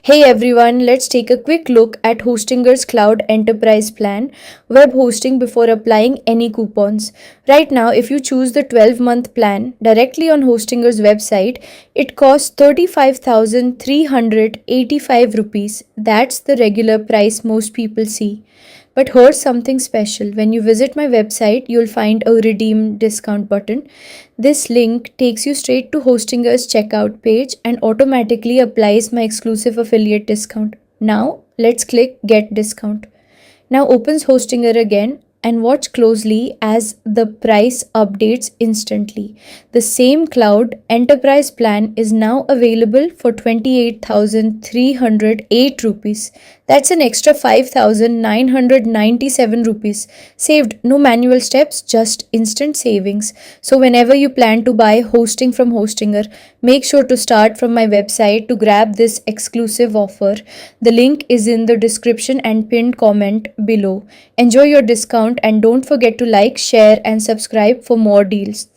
Hey everyone, let's take a quick look at Hostinger's Cloud Enterprise Plan, web hosting before applying any coupons. Right now, if you choose the 12-month plan directly on Hostinger's website, it costs 35,385 rupees. That's the regular price most people see. But here's something special. When you visit my website, you'll find a redeem discount button. This link takes you straight to Hostinger's checkout page and automatically applies my exclusive affiliate discount. Now, let's click Get Discount. Now opens Hostinger again and watch closely as the price updates instantly. The same cloud enterprise plan is now available for 28,308 rupees. That's an extra 5,997 rupees. Saved, no manual steps, just instant savings. So whenever you plan to buy hosting from Hostinger, make sure to start from my website to grab this exclusive offer. The link is in the description and pinned comment below. Enjoy your discount and don't forget to like, share and subscribe for more deals.